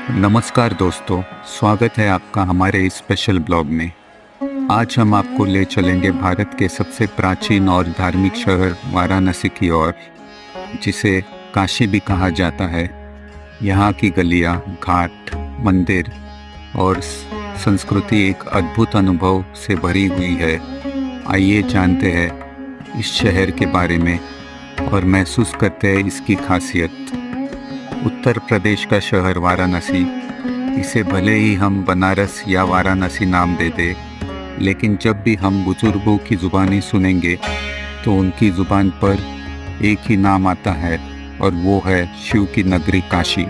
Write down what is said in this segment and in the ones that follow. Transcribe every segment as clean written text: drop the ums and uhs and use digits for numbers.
नमस्कार दोस्तों, स्वागत है आपका हमारे इस स्पेशल ब्लॉग में। आज हम आपको ले चलेंगे भारत के सबसे प्राचीन और धार्मिक शहर वाराणसी की ओर, जिसे काशी भी कहा जाता है। यहाँ की गलियाँ, घाट, मंदिर और संस्कृति एक अद्भुत अनुभव से भरी हुई है। आइए जानते हैं इस शहर के बारे में और महसूस करते हैं इसकी खासियत। उत्तर प्रदेश का शहर वाराणसी, इसे भले ही हम बनारस या वाराणसी नाम दे दें, लेकिन जब भी हम बुजुर्गों की ज़ुबानी सुनेंगे तो उनकी ज़ुबान पर एक ही नाम आता है और वो है शिव की नगरी काशी।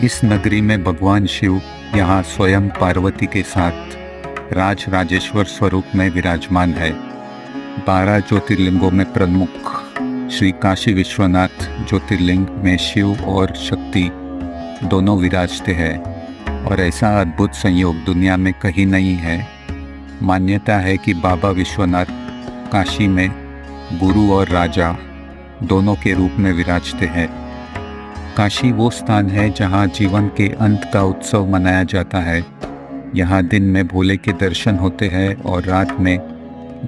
इस नगरी में भगवान शिव यहाँ स्वयं पार्वती के साथ राज राजेश्वर स्वरूप में विराजमान है। 12 ज्योतिर्लिंगों में प्रमुख श्री काशी विश्वनाथ ज्योतिर्लिंग में शिव और शक्ति दोनों विराजते हैं और ऐसा अद्भुत संयोग दुनिया में कहीं नहीं है। मान्यता है कि बाबा विश्वनाथ काशी में गुरु और राजा दोनों के रूप में विराजते हैं। काशी वो स्थान है जहाँ जीवन के अंत का उत्सव मनाया जाता है। यहाँ दिन में भोले के दर्शन होते हैं और रात में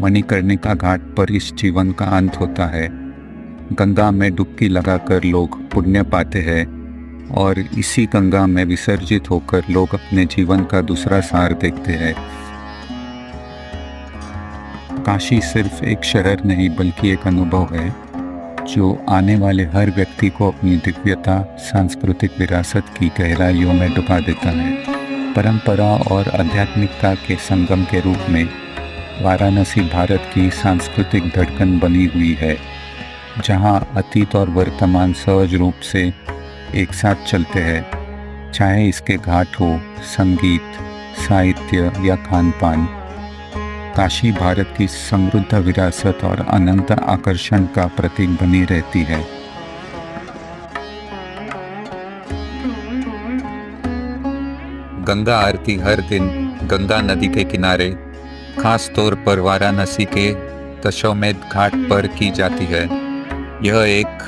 मणिकर्णिका घाट पर इस जीवन का अंत होता है। गंगा में डुबकी लगाकर लोग पुण्य पाते हैं और इसी गंगा में विसर्जित होकर लोग अपने जीवन का दूसरा सार देखते हैं। काशी सिर्फ एक शहर नहीं बल्कि एक अनुभव है जो आने वाले हर व्यक्ति को अपनी दिव्यता, सांस्कृतिक विरासत की गहराइयों में डुबा देता है। परंपरा और आध्यात्मिकता के संगम के रूप में वाराणसी भारत की सांस्कृतिक धड़कन बनी हुई है, जहाँ अतीत और वर्तमान सहज रूप से एक साथ चलते हैं। चाहे इसके घाट हो, संगीत, साहित्य या खान पान, काशी भारत की समृद्ध विरासत और अनंत आकर्षण का प्रतीक बनी रहती है। गंगा आरती हर दिन गंगा नदी के किनारे, खास तौर पर वाराणसी के दशाश्वमेध घाट पर की जाती है। यह एक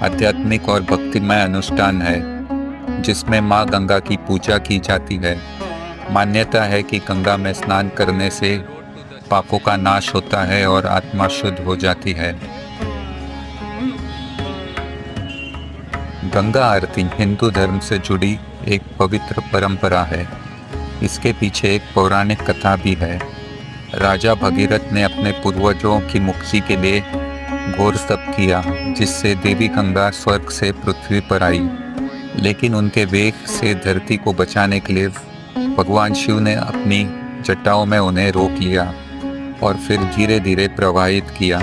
आध्यात्मिक और भक्तिमय अनुष्ठान है जिसमें माँ गंगा की पूजा की जाती है। मान्यता है कि गंगा में स्नान करने से पापों का नाश होता है और आत्मा शुद्ध हो जाती है। गंगा आरती हिंदू धर्म से जुड़ी एक पवित्र परंपरा है। इसके पीछे एक पौराणिक कथा भी है। राजा भगीरथ ने अपने पूर्वजों की मुक्ति के लिए घोर तप किया, जिससे देवी गंगा स्वर्ग से पृथ्वी पर आई। लेकिन उनके वेग से धरती को बचाने के लिए भगवान शिव ने अपनी जटाओं में उन्हें रोक लिया और फिर धीरे धीरे प्रवाहित किया।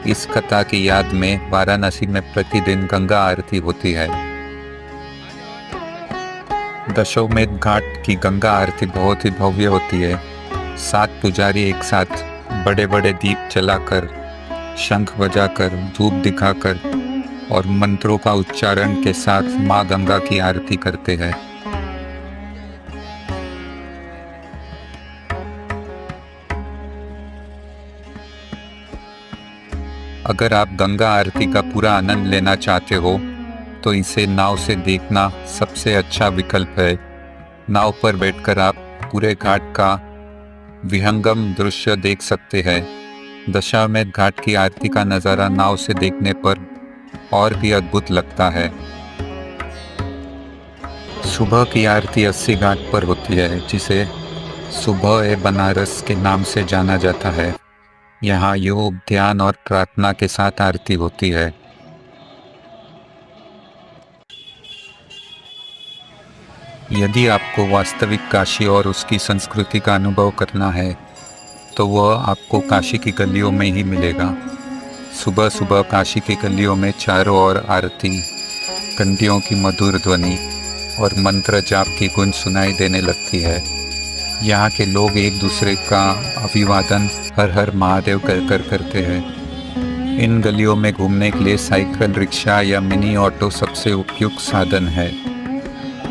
इस कथा की याद में वाराणसी में प्रतिदिन गंगा आरती होती है। दशाश्वमेध घाट की गंगा आरती बहुत ही भव्य होती है। 7 पुजारी एक साथ बड़े बड़े दीप जलाकर, शंख बजाकर, धूप दिखाकर और मंत्रों का उच्चारण के साथ माँ गंगा की आरती करते हैं। अगर आप गंगा आरती का पूरा आनंद लेना चाहते हो तो इसे नाव से देखना सबसे अच्छा विकल्प है। नाव पर बैठकर आप पूरे घाट का विहंगम दृश्य देख सकते हैं। दशाश्वमेध घाट की आरती का नज़ारा नाव से देखने पर और भी अद्भुत लगता है। सुबह की आरती 80 घाट पर होती है, जिसे सुबह बनारस के नाम से जाना जाता है। यहाँ योग, ध्यान और प्रार्थना के साथ आरती होती है। यदि आपको वास्तविक काशी और उसकी संस्कृति का अनुभव करना है तो वह आपको काशी की गलियों में ही मिलेगा। सुबह सुबह काशी की गलियों में चारों ओर आरती, घंटियों की मधुर ध्वनि और मंत्र जाप की गूंज सुनाई देने लगती है। यहाँ के लोग एक दूसरे का अभिवादन हर हर महादेव कर करते हैं। इन गलियों में घूमने के लिए साइकिल, रिक्शा या मिनी ऑटो सबसे उपयुक्त साधन है।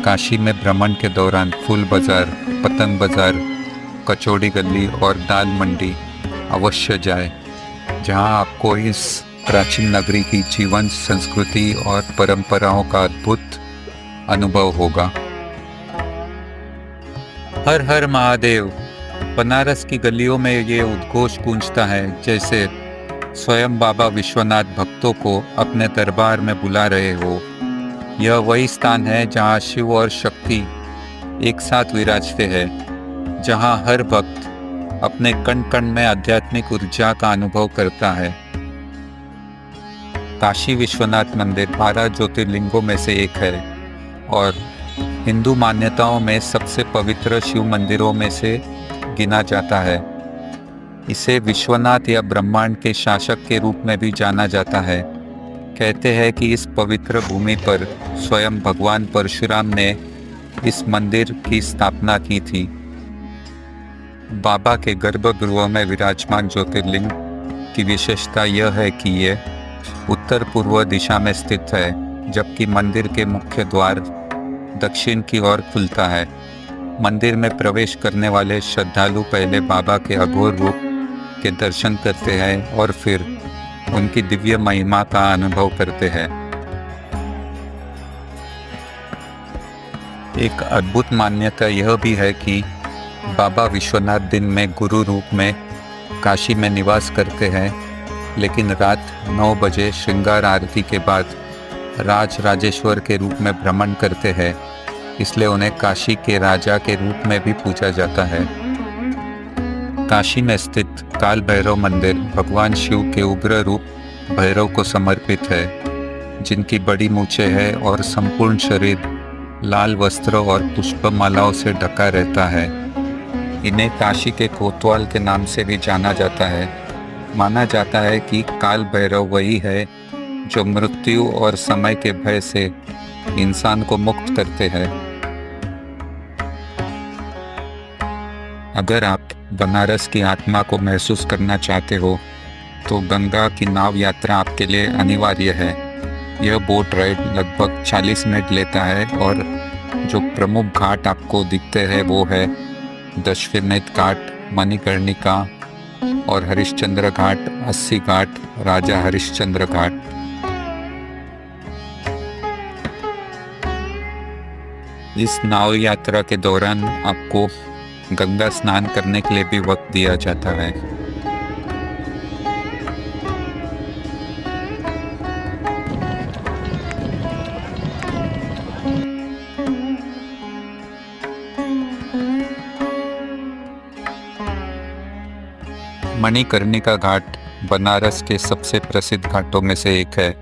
काशी में भ्रमण के दौरान फूल बाजार, पतंग बाजार, कचौड़ी गली और दाल मंडी अवश्य जाए, जहां आपको इस प्राचीन नगरी की जीवन, संस्कृति और परंपराओं का अद्भुत अनुभव होगा। हर हर महादेव। बनारस की गलियों में ये उद्घोष गूंजता है जैसे स्वयं बाबा विश्वनाथ भक्तों को अपने दरबार में बुला रहे हो। यह वही स्थान है जहाँ शिव और शक्ति एक साथ विराजते हैं, जहाँ हर भक्त अपने कण कण में आध्यात्मिक ऊर्जा का अनुभव करता है। काशी विश्वनाथ मंदिर 12 ज्योतिर्लिंगों में से एक है और हिंदू मान्यताओं में सबसे पवित्र शिव मंदिरों में से गिना जाता है। इसे विश्वनाथ या ब्रह्मांड के शासक के रूप में भी जाना जाता है। कहते हैं कि इस पवित्र भूमि पर स्वयं भगवान परशुराम ने इस मंदिर की स्थापना की थी। बाबा के गर्भगृह में विराजमान ज्योतिर्लिंग की विशेषता यह है कि ये उत्तर पूर्व दिशा में स्थित है, जबकि मंदिर के मुख्य द्वार दक्षिण की ओर खुलता है। मंदिर में प्रवेश करने वाले श्रद्धालु पहले बाबा के अघोर रूप के दर्शन करते हैं और फिर उनकी दिव्य महिमा का अनुभव करते हैं। एक अद्भुत मान्यता यह भी है कि बाबा विश्वनाथ दिन में गुरु रूप में काशी में निवास करते हैं, लेकिन रात 9 बजे श्रृंगार आरती के बाद राज राजेश्वर के रूप में भ्रमण करते हैं, इसलिए उन्हें काशी के राजा के रूप में भी पूजा जाता है। काशी में स्थित काल भैरव मंदिर भगवान शिव के उग्र रूप भैरव को समर्पित है, जिनकी बड़ी मूछें है और संपूर्ण शरीर लाल वस्त्र और पुष्पमालाओं से ढका रहता है। इन्हें काशी के कोतवाल के नाम से भी जाना जाता है। माना जाता है कि काल भैरव वही है जो मृत्यु और समय के भय से इंसान को मुक्त करते हैं। अगर आप बनारस की आत्मा को महसूस करना चाहते हो तो गंगा की नाव यात्रा आपके लिए अनिवार्य है। यह बोट राइड लगभग 40 मिनट लेता है और जो प्रमुख घाट आपको दिखते हैं वो है दशमेध घाट, मणिकर्णिका और हरिश्चंद्र घाट, 80 घाट, राजा हरिश्चंद्र घाट। इस नाव यात्रा के दौरान आपको गंगा स्नान करने के लिए भी वक्त दिया जाता है। मणिकर्णिका घाट बनारस के सबसे प्रसिद्ध घाटों में से एक है,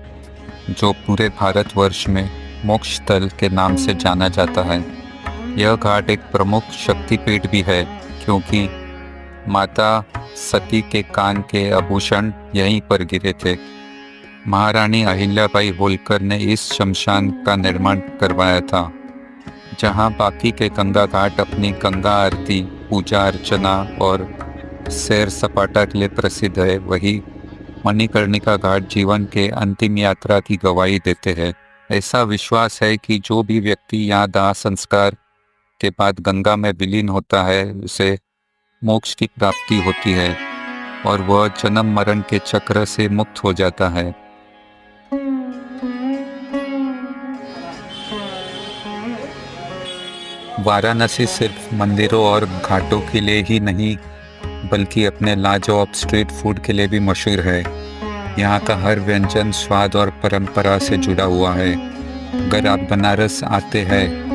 जो पूरे भारतवर्ष में मोक्ष स्थल के नाम से जाना जाता है। यह घाट एक प्रमुख शक्तिपीठ भी है, क्योंकि माता सती के कान के आभूषण यहीं पर गिरे थे। महारानी अहिल्याबाई होलकर ने इस शमशान का निर्माण करवाया था। जहां बाकी के गंगा घाट अपनी गंगा आरती, पूजा अर्चना और सैर सपाटा के लिए प्रसिद्ध है, वही मणिकर्णिका घाट जीवन के अंतिम यात्रा की गवाही देते हैं। ऐसा विश्वास है कि जो भी व्यक्ति यहाँ दाह संस्कार के बाद गंगा में विलीन होता है, उसे मोक्ष की प्राप्ति होती है और वह जन्म मरण के चक्र से मुक्त हो जाता है। वाराणसी सिर्फ मंदिरों और घाटों के लिए ही नहीं, बल्कि अपने लाजवाब स्ट्रीट फूड के लिए भी मशहूर है। यहाँ का हर व्यंजन स्वाद और परंपरा से जुड़ा हुआ है। अगर आप बनारस आते हैं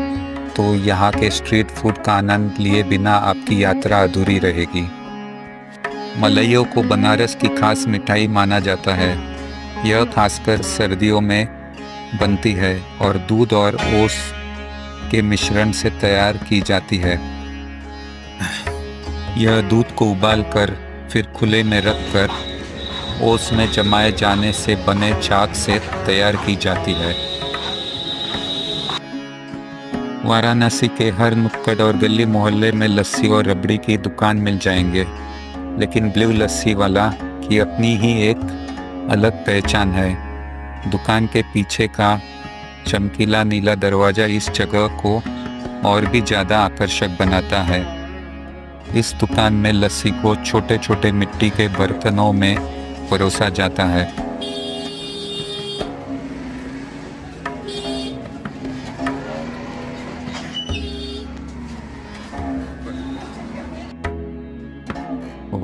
तो यहाँ के स्ट्रीट फूड का आनंद लिए बिना आपकी यात्रा अधूरी रहेगी। मलइयों को बनारस की खास मिठाई माना जाता है। यह खासकर सर्दियों में बनती है और दूध और ओस के मिश्रण से तैयार की जाती है। यह दूध को उबालकर फिर खुले में रखकर ओस में जमाए जाने से बने चाक से तैयार की जाती है। वाराणसी के हर नुक्कड़ और गली मोहल्ले में लस्सी और रबड़ी की दुकान मिल जाएंगे, लेकिन ब्लू लस्सी वाला की अपनी ही एक अलग पहचान है। दुकान के पीछे का चमकीला नीला दरवाज़ा इस जगह को और भी ज़्यादा आकर्षक बनाता है। इस दुकान में लस्सी को छोटे छोटे मिट्टी के बर्तनों में परोसा जाता है।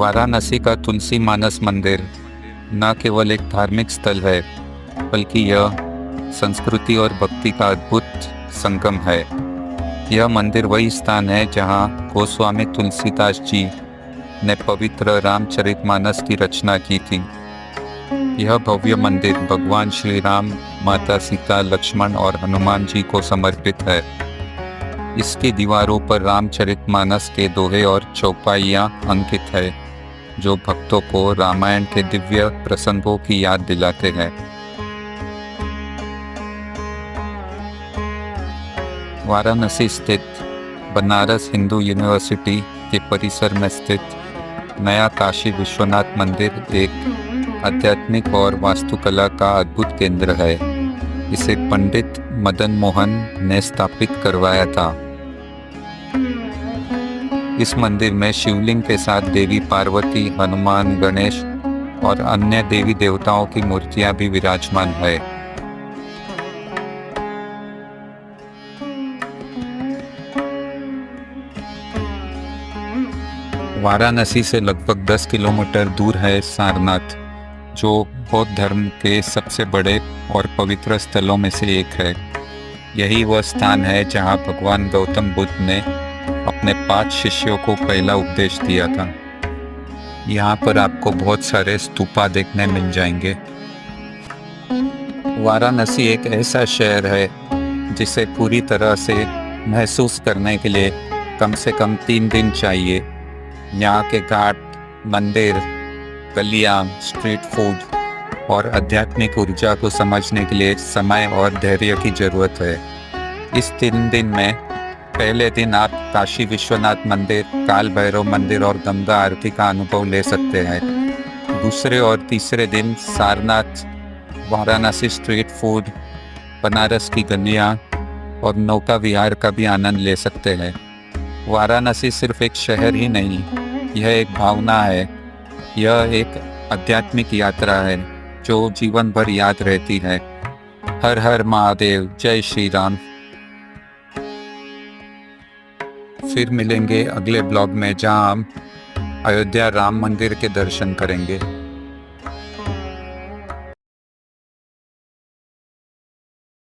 वाराणसी का तुलसी मानस मंदिर न केवल एक धार्मिक स्थल है, बल्कि यह संस्कृति और भक्ति का अद्भुत संगम है। यह मंदिर वही स्थान है जहां गोस्वामी तुलसीदास जी ने पवित्र रामचरितमानस की रचना की थी। यह भव्य मंदिर भगवान श्री राम, माता सीता, लक्ष्मण और हनुमान जी को समर्पित है। इसकी दीवारों पर रामचरितमानस के दोहे और चौपाइयाँ अंकित है, जो भक्तों को रामायण के दिव्य प्रसंगों की याद दिलाते हैं। वाराणसी स्थित बनारस हिंदू यूनिवर्सिटी के परिसर में स्थित नया काशी विश्वनाथ मंदिर एक आध्यात्मिक और वास्तुकला का अद्भुत केंद्र है। इसे पंडित मदन मोहन ने स्थापित करवाया था। इस मंदिर में शिवलिंग के साथ देवी पार्वती, हनुमान, गणेश और अन्य देवी देवताओं की मूर्तियां भी विराजमान है। वाराणसी से लगभग 10 किलोमीटर दूर है सारनाथ, जो बौद्ध धर्म के सबसे बड़े और पवित्र स्थलों में से एक है। यही वह स्थान है जहां भगवान गौतम बुद्ध ने अपने 5 शिष्यों को पहला उपदेश दिया था। यहाँ पर आपको बहुत सारे स्तूपा देखने मिल जाएंगे। वाराणसी एक ऐसा शहर है जिसे पूरी तरह से महसूस करने के लिए कम से कम 3 दिन चाहिए। यहाँ के घाट, मंदिर, गलियाँ, स्ट्रीट फूड और आध्यात्मिक ऊर्जा को समझने के लिए समय और धैर्य की जरूरत है। इस 3 दिन में पहले दिन आप काशी विश्वनाथ मंदिर, काल भैरव मंदिर और गंगा आरती का अनुभव ले सकते हैं। दूसरे और तीसरे दिन सारनाथ, वाराणसी स्ट्रीट फूड, बनारस की गलियाँ और नौका विहार का भी आनंद ले सकते हैं। वाराणसी सिर्फ एक शहर ही नहीं, यह एक भावना है। यह एक आध्यात्मिक यात्रा है जो जीवन भर याद रहती है। हर हर महादेव, जय श्री राम। फिर मिलेंगे अगले ब्लॉग में, जहां हम अयोध्या राम मंदिर के दर्शन करेंगे।